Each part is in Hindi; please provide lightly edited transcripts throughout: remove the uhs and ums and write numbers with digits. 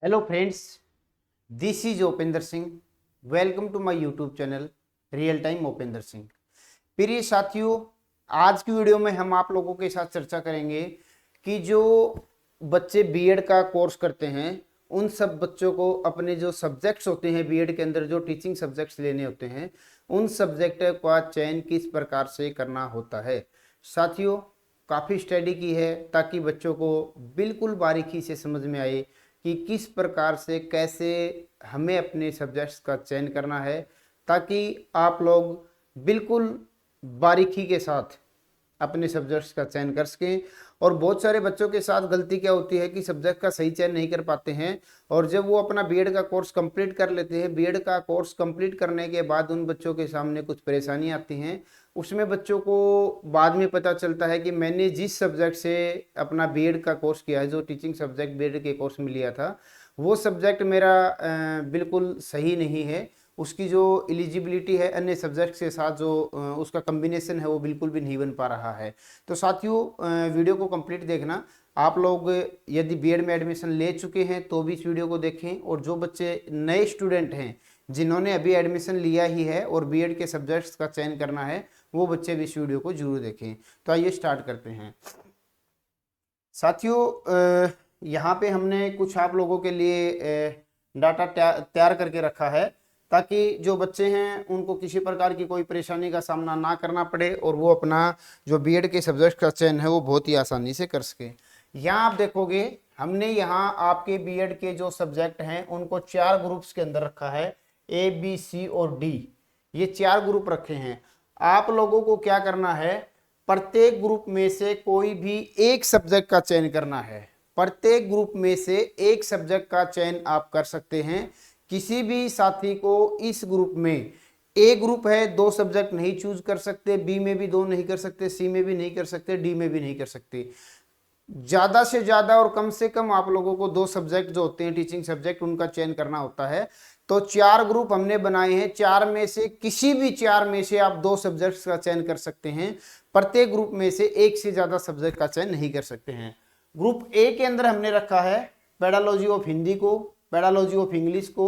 Hello friends, this is Opendra Singh. Welcome to my YouTube channel real time Opendra Singh. प्रिय साथियों, आज की वीडियो में हम आप लोगों के साथ चर्चा करेंगे कि जो बच्चे बीएड का कोर्स करते हैं उन सब बच्चों को अपने जो सब्जेक्ट्स होते हैं बीएड के अंदर जो टीचिंग सब्जेक्ट्स लेने होते हैं उन सब्जेक्ट का चयन किस प्रकार से करना होता है। साथियों, काफ़ी स्टडी की है ताकि बच्चों को बिल्कुल बारीकी से समझ में आए कि किस प्रकार से कैसे हमें अपने सब्जेक्ट्स का चयन करना है, ताकि आप लोग बिल्कुल बारीकी के साथ अपने सब्जेक्ट्स का चयन कर सकें। और बहुत सारे बच्चों के साथ गलती क्या होती है कि सब्जेक्ट का सही चयन नहीं कर पाते हैं, और जब वो अपना बीएड का कोर्स कंप्लीट कर लेते हैं, बीएड का कोर्स कंप्लीट करने के बाद उन बच्चों के सामने कुछ परेशानी आती हैं। उसमें बच्चों को बाद में पता चलता है कि मैंने जिस सब्जेक्ट से अपना बीएड का कोर्स किया है, जो टीचिंग सब्जेक्ट बीएड के कोर्स में लिया था, वो सब्जेक्ट मेरा बिल्कुल सही नहीं है। उसकी जो एलिजिबिलिटी है अन्य सब्जेक्ट के साथ जो उसका कम्बिनेशन है वो बिल्कुल भी नहीं बन पा रहा है। तो साथियों, वीडियो को कंप्लीट देखना। आप लोग यदि बीएड में एडमिशन ले चुके हैं तो भी इस वीडियो को देखें, और जो बच्चे नए स्टूडेंट हैं जिन्होंने अभी एडमिशन लिया ही है और बीएड के सब्जेक्ट्स का चयन करना है, वो बच्चे भी इस वीडियो को जरूर देखें। तो आइए स्टार्ट करते हैं। साथियों, यहाँ पे हमने कुछ आप लोगों के लिए डाटा तैयार करके रखा है ताकि जो बच्चे हैं उनको किसी प्रकार की कोई परेशानी का सामना ना करना पड़े और वो अपना जो बीएड के सब्जेक्ट का चयन है वो बहुत ही आसानी से कर सके। यहाँ आप देखोगे हमने यहाँ आपके बीएड के जो सब्जेक्ट हैं उनको 4 ग्रुप्स के अंदर रखा है, ए बी सी और डी। ये 4 ग्रुप रखे हैं। आप लोगों को क्या करना है, प्रत्येक ग्रुप में से कोई भी एक सब्जेक्ट का चयन करना है। प्रत्येक ग्रुप में से एक सब्जेक्ट का चयन आप कर सकते हैं। किसी भी साथी को इस ग्रुप में, ए ग्रुप है, 2 सब्जेक्ट नहीं चूज कर सकते, बी में भी 2 नहीं कर सकते, सी में भी नहीं कर सकते, डी में भी नहीं कर सकते। ज्यादा से ज्यादा और कम से कम आप लोगों को 2 सब्जेक्ट जो होते हैं टीचिंग सब्जेक्ट उनका चयन करना होता है। तो 4 ग्रुप हमने बनाए हैं, 4 में से किसी भी 4 में से आप 2 सब्जेक्ट्स का चयन कर सकते हैं। प्रत्येक ग्रुप में से एक से ज्यादा सब्जेक्ट का चयन नहीं कर सकते हैं। ग्रुप ए के अंदर हमने रखा है पेडालॉजी ऑफ हिंदी को, पेडालॉजी ऑफ इंग्लिश को,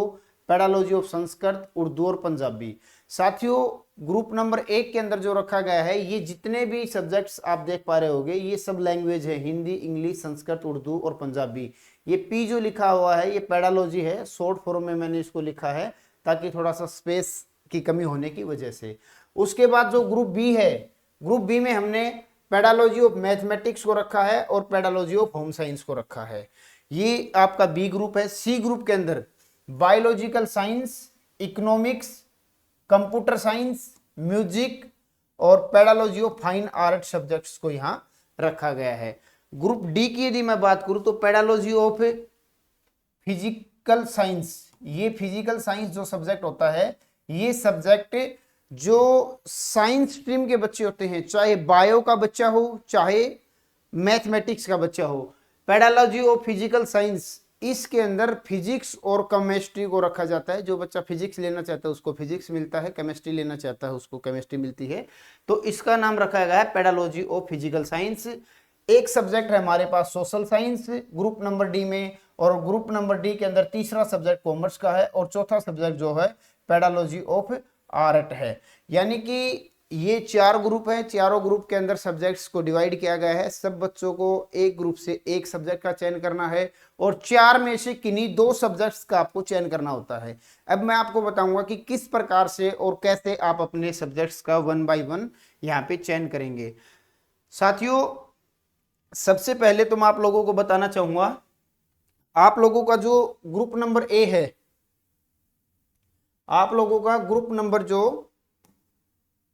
पेडालॉजी ऑफ संस्कृत, उर्दू और पंजाबी। साथियों, ग्रुप नंबर 1 के अंदर जो रखा गया है, ये जितने भी सब्जेक्ट्स आप देख पा रहे होंगे ये सब लैंग्वेज है, हिंदी, इंग्लिश, संस्कृत, उर्दू और पंजाबी। ये पी जो लिखा हुआ है ये पेडालॉजी है, शॉर्ट फॉर्म में मैंने इसको लिखा है ताकि थोड़ा सा स्पेस की कमी होने की वजह से। उसके बाद जो ग्रुप बी है, ग्रुप बी में हमने पेडालॉजी ऑफ मैथमेटिक्स को रखा है और पेडालॉजी ऑफ होम साइंस को रखा है। ये आपका बी ग्रुप है। सी ग्रुप के अंदर biological science, economics, computer science, music और pedagogy of fine art subjects को यहां रखा गया है। ग्रुप डी की यदि मैं बात करूं तो पेडालॉजी ऑफ फिजिकल साइंस, ये फिजिकल साइंस जो सब्जेक्ट होता है, ये सब्जेक्ट जो साइंस स्ट्रीम के बच्चे होते हैं, चाहे बायो का बच्चा हो चाहे मैथमेटिक्स का बच्चा हो, पेडालॉजी ऑफ फिजिकल साइंस, इसके अंदर फिजिक्स और केमिस्ट्री को रखा जाता है। जो बच्चा फिजिक्स लेना चाहता है उसको फिजिक्स मिलता है, केमिस्ट्री लेना चाहता है उसको केमिस्ट्री मिलती है। तो इसका नाम रखा गया है पेडालॉजी ऑफ फिजिकल साइंस। एक सब्जेक्ट है हमारे पास social science group number D में, और ग्रुप नंबर डी के अंदर तीसरा सब्जेक्ट कॉमर्स का है और चौथा सब्जेक्ट जो है पेडालॉजी ऑफ आर्ट है। यानी कि ये 4 ग्रुप हैं, चारों ग्रुप के अंदर सब्जेक्ट्स को डिवाइड किया गया है। सब बच्चों को एक ग्रुप से एक सब्जेक्ट का चयन करना है और 4 में से किन्हीं 2 सब्जेक्ट्स का आपको चयन करना होता है। अब मैं आपको बताऊंगा कि किस प्रकार से और कैसे आप अपने सब्जेक्ट्स का 1 बाय 1 यहाँ पे चयन करेंगे। साथियों, सबसे पहले तो मैं आप लोगों को बताना चाहूंगा, आप लोगों का जो ग्रुप नंबर ए है, आप लोगों का ग्रुप नंबर जो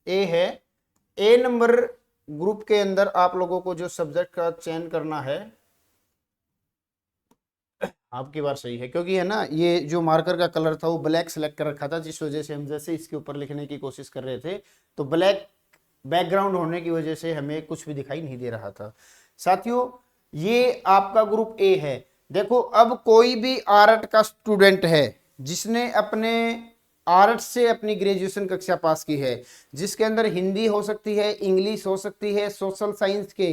ए है, ए नंबर ग्रुप के अंदर आप लोगों को जो सब्जेक्ट का चयन करना है, आपकी बात सही है क्योंकि है ना, ये जो मार्कर का कलर था वो ब्लैक सेलेक्ट कर रखा था, जिस वजह से हम जैसे इसके ऊपर लिखने की कोशिश कर रहे थे तो ब्लैक बैकग्राउंड होने की वजह से हमें कुछ भी दिखाई नहीं दे रहा था। साथियों, ये आपका ग्रुप ए है। देखो, अब कोई भी आर्ट का स्टूडेंट है जिसने अपने आर्ट से अपनी ग्रेजुएशन कक्षा पास की है, जिसके अंदर हिंदी हो सकती है, इंग्लिश हो सकती है, सोशल साइंस के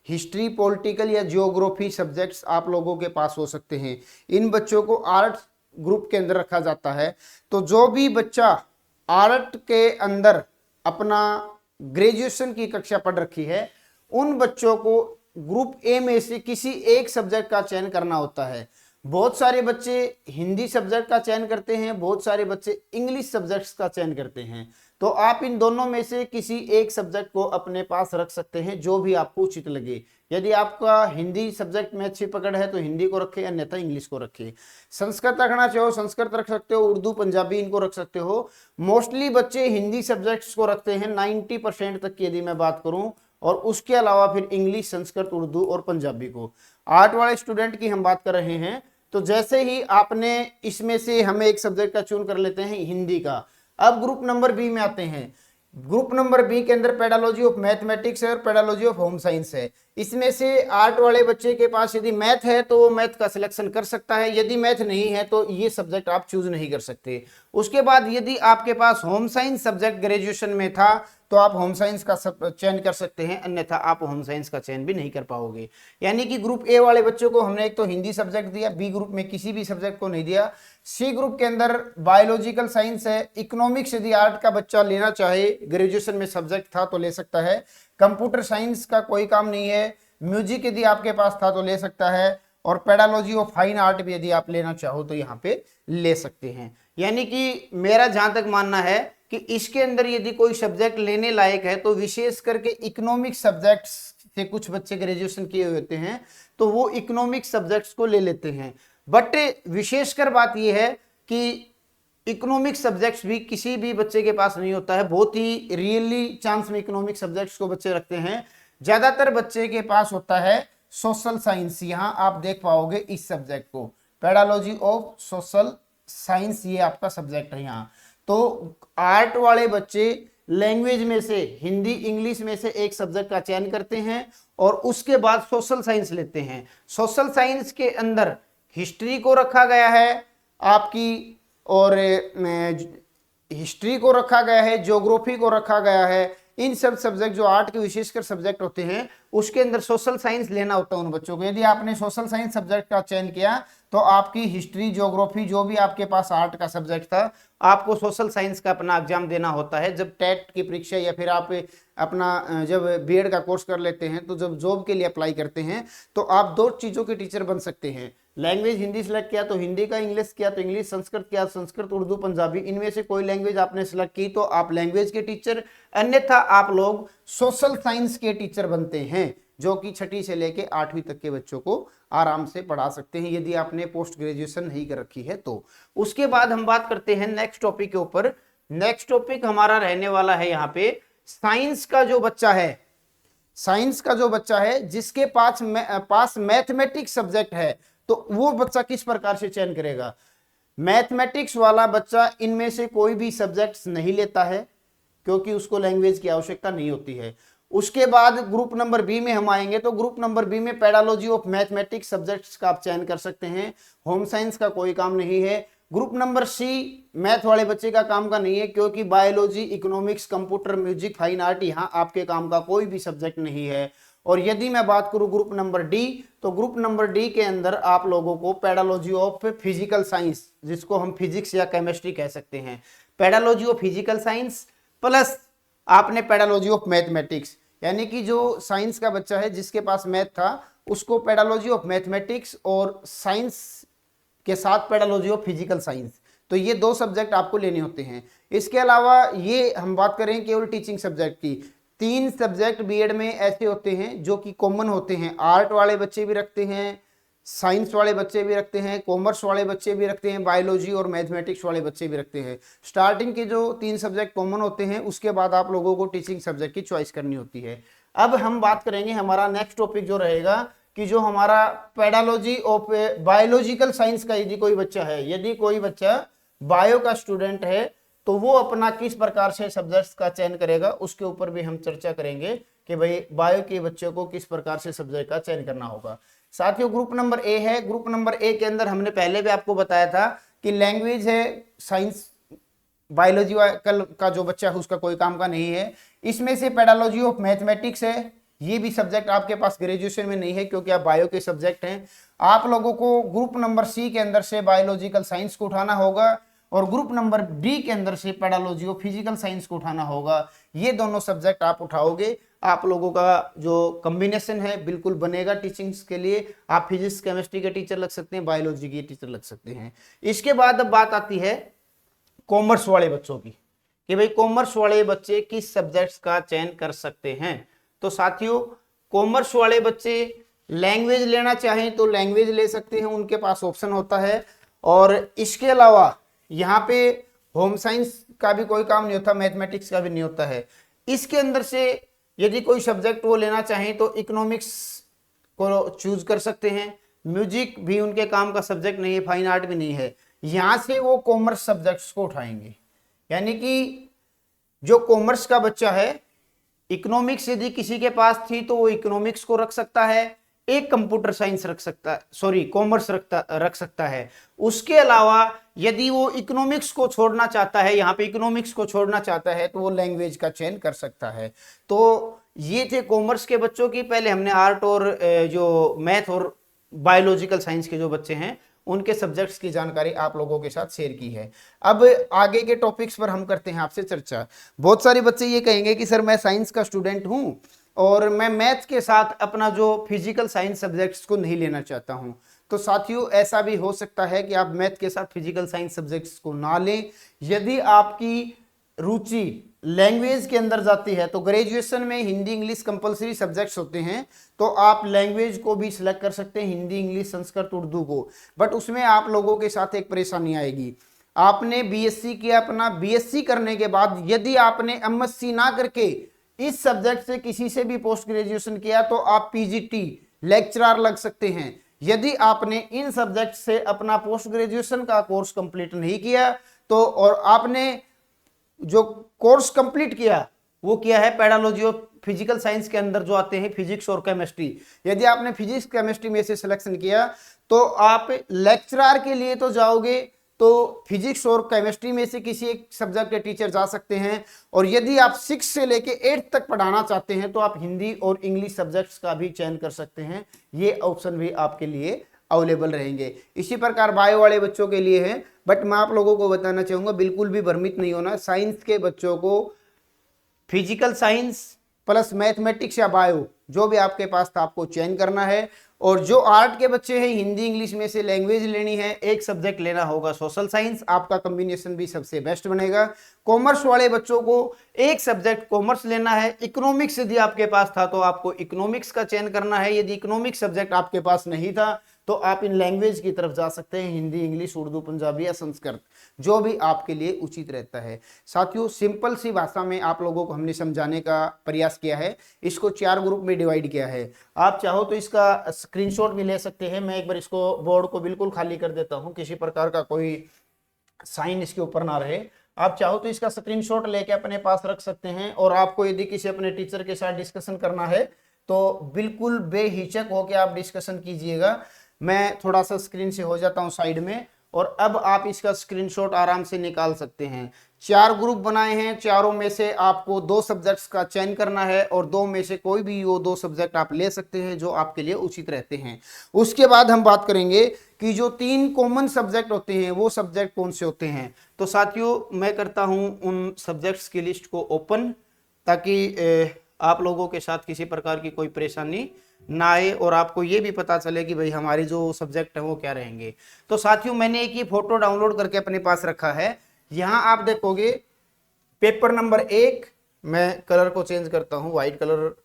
हिस्ट्री, पॉलिटिकल या जियोग्राफी सब्जेक्ट्स आप लोगों के पास हो सकते हैं। इन बच्चों को आर्ट ग्रुप के अंदर रखा जाता है। तो जो भी बच्चा आर्ट के अंदर अपना ग्रेजुएशन की कक्षा पढ़ रखी है, उन बच्चों को ग्रुप ए में से किसी एक सब्जेक्ट का चयन करना होता है। बहुत सारे बच्चे हिंदी सब्जेक्ट का चयन करते हैं, बहुत सारे बच्चे इंग्लिश सब्जेक्ट्स का चयन करते हैं। तो आप इन दोनों में से किसी एक सब्जेक्ट को अपने पास रख सकते हैं, जो भी आपको उचित लगे। यदि आपका हिंदी सब्जेक्ट में अच्छी पकड़ है तो हिंदी को रखें, अन्यथा इंग्लिश को रखें। संस्कृत रखना चाहो संस्कृत रख सकते हो, उर्दू, पंजाबी इनको रख सकते हो। मोस्टली बच्चे हिंदी सब्जेक्ट्स को रखते हैं 90% तक की यदि मैं बात करूं, और उसके अलावा फिर इंग्लिश, संस्कृत, उर्दू और पंजाबी को। आर्ट वाले स्टूडेंट की हम बात कर रहे हैं, तो जैसे ही आपने इसमें से हमें एक सब्जेक्ट का चून कर लेते हैं हिंदी का। अब ग्रुप नंबर बी में आते हैं। ग्रुप नंबर बी के अंदर पेडालॉजी ऑफ मैथमेटिक्स है और पेडालॉजी ऑफ होम साइंस है। इसमें से आर्ट वाले बच्चे के पास यदि मैथ है तो वो मैथ का सिलेक्शन कर सकता है, यदि मैथ नहीं है तो ये सब्जेक्ट आप चूज नहीं कर सकते। उसके बाद यदि आपके पास होम साइंस सब्जेक्ट ग्रेजुएशन में था तो आप होम साइंस का चयन कर सकते हैं, अन्यथा आप होम साइंस का चयन भी नहीं कर पाओगे। यानी कि ग्रुप ए वाले बच्चों को हमने एक तो हिंदी सब्जेक्ट दिया, बी ग्रुप में किसी भी सब्जेक्ट को नहीं दिया। सी ग्रुप के अंदर बायोलॉजिकल साइंस है, इकोनॉमिक्स यदि आर्ट का बच्चा लेना चाहे, ग्रेजुएशन में सब्जेक्ट था तो ले सकता है, कंप्यूटर साइंस का कोई काम नहीं है, म्यूजिक यदि आपके पास था तो ले सकता है, और पेडालॉजी ऑफ फाइन आर्ट भी यदि आप लेना चाहो तो यहाँ पे ले सकते हैं। यानी कि मेरा जहां तक मानना है कि इसके अंदर यदि कोई सब्जेक्ट लेने लायक है तो विशेष करके इकोनॉमिक सब्जेक्ट्स से कुछ बच्चे ग्रेजुएशन किए होते हैं तो वो इकोनॉमिक सब्जेक्ट्स को ले लेते हैं। बट विशेषकर बात यह है कि इकोनॉमिक सब्जेक्ट्स भी किसी भी बच्चे के पास नहीं होता है, बहुत ही रियली चांस में इकोनॉमिक सब्जेक्ट्स को बच्चे रखते हैं। ज्यादातर बच्चे के पास होता है सोशल साइंस। यहां आप देख पाओगे इस सब्जेक्ट को, पेडालॉजी ऑफ सोशल साइंस, ये आपका सब्जेक्ट है यहाँ। तो आर्ट वाले बच्चे लैंग्वेज में से हिंदी, इंग्लिश में से एक सब्जेक्ट का चयन करते हैं और उसके बाद सोशल साइंस लेते हैं। सोशल साइंस के अंदर हिस्ट्री को रखा गया है आपकी, और हिस्ट्री को रखा गया है, ज्योग्राफी को रखा गया है। इन सब सब्जेक्ट जो आर्ट के विशेषकर सब्जेक्ट होते हैं उसके अंदर सोशल साइंस लेना होता है उन बच्चों को। यदि आपने सोशल साइंस सब्जेक्ट का चयन किया तो आपकी हिस्ट्री, ज्योग्राफी, जो भी आपके पास आर्ट का सब्जेक्ट था, आपको सोशल साइंस का अपना एग्जाम देना होता है। जब टेट की परीक्षा या फिर आप अपना जब बीएड का कोर्स कर लेते हैं तो जब जॉब के लिए अप्लाई करते हैं तो आप दो चीज़ों के टीचर बन सकते हैं। लैंग्वेज हिंदी सेलेक्ट किया तो हिंदी का, इंग्लिश किया तो इंग्लिश, संस्कृत किया संस्कृत, उर्दू, पंजाबी, इनमें से कोई लैंग्वेज आपने सेलेक्ट की तो आप लैंग्वेज के टीचर, अन्यथा आप लोग सोशल साइंस के टीचर बनते हैं, जो कि 6ठी से लेके 8वीं तक के बच्चों को आराम से पढ़ा सकते हैं यदि आपने पोस्ट ग्रेजुएशन नहीं कर रखी है तो। उसके बाद हम बात करते हैं नेक्स्ट टॉपिक के ऊपर। नेक्स्ट टॉपिक हमारा रहने वाला है यहाँ पे साइंस का जो बच्चा है, साइंस का जो बच्चा है जिसके पास मैथमेटिक्स सब्जेक्ट है तो वो बच्चा किस प्रकार से चयन करेगा। मैथमेटिक्स वाला बच्चा इनमें से कोई भी सब्जेक्ट्स नहीं लेता है क्योंकि उसको लैंग्वेज की आवश्यकता नहीं होती है। उसके बाद ग्रुप नंबर बी में हम आएंगे तो ग्रुप नंबर बी में पेडालॉजी ऑफ मैथमेटिक्स सब्जेक्ट्स का आप चयन कर सकते हैं, होम साइंस का कोई काम नहीं है। ग्रुप नंबर सी मैथ वाले बच्चे का काम का नहीं है क्योंकि biology, economics, computer, music, fine art यहाँ आपके काम का कोई भी सब्जेक्ट नहीं है। और यदि मैं बात करूं ग्रुप नंबर डी, तो ग्रुप नंबर डी के अंदर आप लोगों को पेडालॉजी ऑफ फिजिकल साइंस, जिसको हम फिजिक्स या केमिस्ट्री कह सकते हैं, pedology of physical science plus आपने पेडालॉजी ऑफ मैथमेटिक्स, यानी कि जो साइंस का बच्चा है जिसके पास मैथ था उसको पेडालॉजी ऑफ मैथमेटिक्स और साइंस के साथ पेडालॉजी ऑफ फिजिकल साइंस, तो ये दो सब्जेक्ट आपको लेने होते हैं। इसके अलावा ये हम बात करें केवल टीचिंग सब्जेक्ट की, 3 सब्जेक्ट बीएड में ऐसे होते हैं जो कि कॉमन होते हैं। आर्ट वाले बच्चे भी रखते हैं, साइंस वाले बच्चे भी रखते हैं, कॉमर्स वाले बच्चे भी रखते हैं, बायोलॉजी और मैथमेटिक्स वाले बच्चे भी रखते हैं। स्टार्टिंग के जो 3 सब्जेक्ट कॉमन होते हैं उसके बाद आप लोगों को टीचिंग सब्जेक्ट की चॉइस करनी होती है। अब हम बात करेंगे हमारा नेक्स्ट टॉपिक जो रहेगा कि जो हमारा पेडालॉजी ऑफ बायोलॉजिकल साइंस का यदि कोई बच्चा है, यदि कोई बच्चा बायो का स्टूडेंट है तो वो अपना किस प्रकार से सब्जेक्ट्स का चयन करेगा, उसके ऊपर भी हम चर्चा करेंगे कि भाई बायो के बच्चों को किस प्रकार से सब्जेक्ट का चयन करना होगा। साथियों ग्रुप नंबर ए है, ग्रुप नंबर ए के अंदर हमने पहले भी आपको बताया था कि लैंग्वेज है, साइंस, बायोलॉजी का जो बच्चा है उसका कोई काम का नहीं है। इसमें से पेडालॉजी ऑफ मैथमेटिक्स है, ये भी सब्जेक्ट आपके पास ग्रेजुएशन में नहीं है क्योंकि आप बायो के सब्जेक्ट हैं। आप लोगों को ग्रुप नंबर सी के अंदर से बायोलॉजिकल साइंस को उठाना होगा और ग्रुप नंबर डी के अंदर से पैडोलॉजी और फिजिकल साइंस को उठाना होगा। ये दोनों सब्जेक्ट आप उठाओगे, आप लोगों का जो कॉम्बिनेशन है बिल्कुल बनेगा टीचिंग्स के लिए। आप फिजिक्स केमिस्ट्री के टीचर लग सकते हैं, बायोलॉजी के टीचर लग सकते हैं। इसके बाद अब बात आती है कॉमर्स वाले बच्चों की कि भाई कॉमर्स वाले बच्चे किस सब्जेक्ट्स का चयन कर सकते हैं। तो साथियों, कॉमर्स वाले बच्चे लैंग्वेज लेना चाहें तो लैंग्वेज ले सकते हैं, उनके पास ऑप्शन होता है। और इसके अलावा यहाँ पे होम साइंस का भी कोई काम नहीं होता, मैथमेटिक्स का भी नहीं होता है। इसके अंदर से यदि कोई सब्जेक्ट वो लेना चाहें तो इकोनॉमिक्स को चूज कर सकते हैं। म्यूजिक भी उनके काम का सब्जेक्ट नहीं है, फाइन आर्ट भी नहीं है। यहां से वो कॉमर्स सब्जेक्ट्स को उठाएंगे, यानी कि जो कॉमर्स का बच्चा है, इकोनॉमिक्स यदि किसी के पास थी तो वो इकोनॉमिक्स को रख सकता है, एक कंप्यूटर साइंस रख सकता है, सॉरी कॉमर्स रख सकता है। उसके अलावा यदि वो इकोनॉमिक्स को छोड़ना चाहता है, यहाँ पे इकोनॉमिक्स को छोड़ना चाहता है तो वो लैंग्वेज का चयन कर सकता है। तो ये थे कॉमर्स के बच्चों की। पहले हमने आर्ट और जो मैथ और बायोलॉजिकल साइंस के जो बच्चे हैं उनके सब्जेक्ट्स की जानकारी आप लोगों के साथ शेयर की है। अब आगे के टॉपिक्स पर हम करते हैं आपसे चर्चा। बहुत सारे बच्चे ये कहेंगे कि सर मैं साइंस का स्टूडेंट हूं और मैं मैथ के साथ अपना जो फिजिकल साइंस सब्जेक्ट्स को नहीं लेना चाहता हूं। तो साथियों, ऐसा भी हो सकता है कि आप मैथ के साथ फिजिकल साइंस सब्जेक्ट्स को ना लें। यदि आपकी रुचि लैंग्वेज के अंदर जाती है तो ग्रेजुएशन में हिंदी इंग्लिश कंपलसरी सब्जेक्ट्स होते हैं, तो आप लैंग्वेज को भी सिलेक्ट कर सकते हैं, हिंदी इंग्लिश संस्कृत उर्दू को। बट उसमें आप लोगों के साथ एक परेशानी आएगी। आपने बीएससी किया, अपना बीएससी करने के बाद यदि आपने एमएससी ना करके इस सब्जेक्ट से किसी से भी पोस्ट ग्रेजुएशन किया तो आप पीजीटी लेक्चरर लग सकते हैं। यदि आपने इन सब्जेक्ट से अपना पोस्ट ग्रेजुएशन का कोर्स कंप्लीट नहीं किया तो, और आपने जो कोर्स कंप्लीट किया वो किया है पैडोलॉजी और फिजिकल साइंस के अंदर जो आते हैं फिजिक्स और केमिस्ट्री, यदि आपने फिजिक्स केमिस्ट्री में से सिलेक्शन किया तो आप लेक्चरर के लिए तो जाओगे, तो फिजिक्स और केमिस्ट्री में से किसी एक सब्जेक्ट के टीचर जा सकते हैं। और यदि आप 6 से लेके 8 तक पढ़ाना चाहते हैं तो आप हिंदी और इंग्लिश सब्जेक्ट्स का भी चयन कर सकते हैं। ये ऑप्शन भी आपके लिए अवेलेबल रहेंगे। इसी प्रकार बायो वाले बच्चों के लिए है। बट मैं आप लोगों को बताना चाहूंगा, बिल्कुल भी भ्रमित नहीं होना। साइंस के बच्चों को फिजिकल साइंस प्लस मैथमेटिक्स या बायो जो भी आपके पास था आपको चयन करना है। और जो आर्ट के बच्चे हैं, हिंदी इंग्लिश में से लैंग्वेज लेनी है, एक सब्जेक्ट लेना होगा सोशल साइंस, आपका कॉम्बिनेशन भी सबसे बेस्ट बनेगा। कॉमर्स वाले बच्चों को एक सब्जेक्ट कॉमर्स लेना है। इकोनॉमिक्स यदि आपके पास था तो आपको इकोनॉमिक्स का चयन करना है। यदि इकोनॉमिक्स सब्जेक्ट आपके पास नहीं था तो आप इन लैंग्वेज की तरफ जा सकते हैं, हिंदी इंग्लिश उर्दू पंजाबी या संस्कृत, जो भी आपके लिए उचित रहता है। साथियों, सिंपल सी भाषा में आप लोगों को हमने समझाने का प्रयास किया है। इसको 4 ग्रुप में डिवाइड किया है। आप चाहो तो इसका स्क्रीनशॉट भी ले सकते हैं। मैं एक बार इसको बोर्ड को बिल्कुल खाली कर देता हूं, किसी प्रकार का कोई साइन इसके ऊपर ना रहे। आप चाहो तो इसका स्क्रीनशॉट लेके अपने पास रख सकते हैं। और आपको यदि किसी अपने टीचर के साथ डिस्कशन करना है तो बिल्कुल बेहिचक होकर आप डिस्कशन कीजिएगा। मैं थोड़ा सा स्क्रीन से हो जाता हूं साइड में, और अब आप इसका स्क्रीनशॉट आराम से निकाल सकते हैं। 4 ग्रुप बनाए हैं, चारों में से आपको 2 सब्जेक्ट्स का चयन करना है और 2 में से कोई भी वो 2 सब्जेक्ट आप ले सकते हैं जो आपके लिए उचित रहते हैं। उसके बाद हम बात करेंगे कि जो 3 कॉमन सब्जेक्ट होते हैं वो सब्जेक्ट कौन से होते हैं। तो साथियों, मैं करता हूं उन सब्जेक्ट्स की लिस्ट को ओपन, ताकि आप लोगों के साथ किसी प्रकार की कोई परेशानी ना आए और आपको ये भी पता चले कि भाई हमारे जो सब्जेक्ट है वो क्या रहेंगे। तो साथियों, मैंने एक ये फोटो डाउनलोड करके अपने पास रखा है। यहाँ आप देखोगे पेपर नंबर 1, मैं कलर को चेंज करता हूँ, व्हाइट कलर,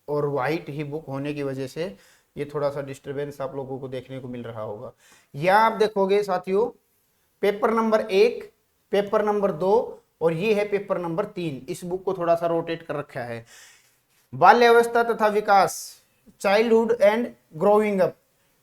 और व्हाइट ही बुक होने की वजह से ये थोड़ा सा डिस्टर्बेंस आप लोगों को देखने को मिल रहा होगा। यहाँ आप देखोगे साथियों पेपर नंबर 1, पेपर नंबर 2 और ये है पेपर नंबर 3। इस बुक को थोड़ा सा रोटेट कर रखा है। बाल्यावस्था तथा विकास, चाइल्डहुड एंड ग्रोइंग अप,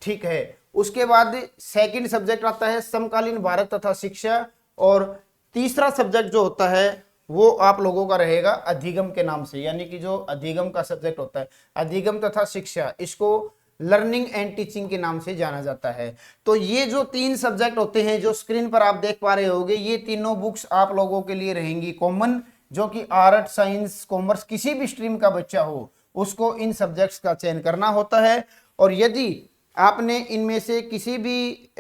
ठीक है। उसके बाद सेकंड सब्जेक्ट आता है समकालीन भारत तथा शिक्षा, और तीसरा सब्जेक्ट जो होता है वो आप लोगों का रहेगा अधिगम के नाम से, यानी कि जो अधिगम का सब्जेक्ट होता है, अधिगम तथा शिक्षा, इसको लर्निंग एंड टीचिंग के नाम से जाना जाता है। तो ये जो 3 सब्जेक्ट होते हैं जो स्क्रीन पर आप देख पा रहे होंगे, ये तीनों बुक्स आप लोगों के लिए रहेंगी कॉमन, जो कि आर्ट साइंस कॉमर्स किसी भी स्ट्रीम का बच्चा हो उसको इन सब्जेक्ट्स का चयन करना होता है। और यदि आपने इनमें से किसी भी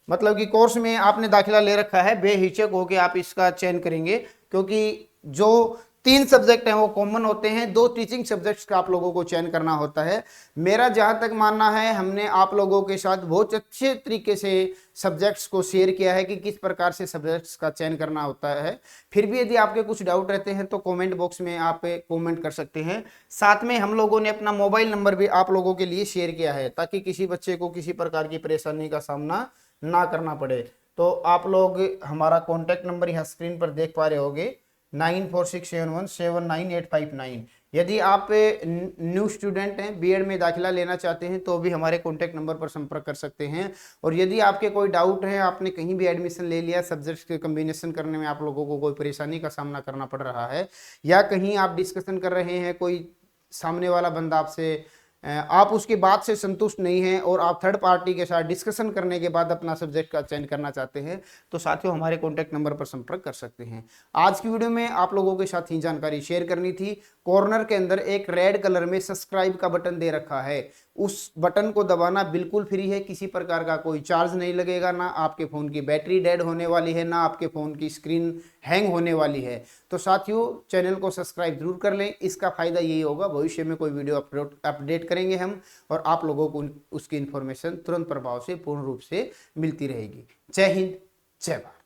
मतलब कि कोर्स में आपने दाखिला ले रखा है, बेहिचक होकर आप इसका चयन करेंगे, क्योंकि जो 3 सब्जेक्ट हैं वो कॉमन होते हैं, 2 टीचिंग सब्जेक्ट्स का आप लोगों को चयन करना होता है। मेरा जहां तक मानना है, हमने आप लोगों के साथ बहुत अच्छे तरीके से सब्जेक्ट्स को शेयर किया है कि किस प्रकार से सब्जेक्ट्स का चयन करना होता है। फिर भी यदि आपके कुछ डाउट रहते हैं तो कमेंट बॉक्स में आप कमेंट कर सकते हैं। साथ में हम लोगों ने अपना मोबाइल नंबर भी आप लोगों के लिए शेयर किया है, ताकि किसी बच्चे को किसी प्रकार की परेशानी का सामना ना करना पड़े। तो आप लोग हमारा कॉन्टैक्ट नंबर यहाँ स्क्रीन पर देख पा रहे होगे, 9446717989। यदि आप न्यू स्टूडेंट हैं, बीएड में दाखिला लेना चाहते हैं, तो भी हमारे कॉन्टैक्ट नंबर पर संपर्क कर सकते हैं। और यदि आपके कोई डाउट है, आपने कहीं भी एडमिशन ले लिया, सब्जेक्ट्स के कम्बिनेशन करने में आप लोगों को कोई परेशानी का सामना करना पड़ रहा है, या कहीं आप डिस्कशन कर रहे हैं, कोई सामने वाला बंदा आपसे आप उसकी बात से संतुष्ट नहीं हैं और आप थर्ड पार्टी के साथ डिस्कशन करने के बाद अपना सब्जेक्ट का चयन करना चाहते हैं, तो साथियों हमारे कॉन्टैक्ट नंबर पर संपर्क कर सकते हैं। आज की वीडियो में आप लोगों के साथ ही जानकारी शेयर करनी थी। कॉर्नर के अंदर एक रेड कलर में सब्सक्राइब का बटन दे रखा है, उस बटन को दबाना बिल्कुल फ्री है, किसी प्रकार का कोई चार्ज नहीं लगेगा, ना आपके फ़ोन की बैटरी डेड होने वाली है, ना आपके फ़ोन की स्क्रीन हैंग होने वाली है। तो साथियों चैनल को सब्सक्राइब जरूर कर लें, इसका फ़ायदा यही होगा, भविष्य में कोई वीडियो अपडेट करेंगे हम और आप लोगों को उसकी इन्फॉर्मेशन तुरंत प्रभाव से पूर्ण रूप से मिलती रहेगी। जय हिंद, जय भारत।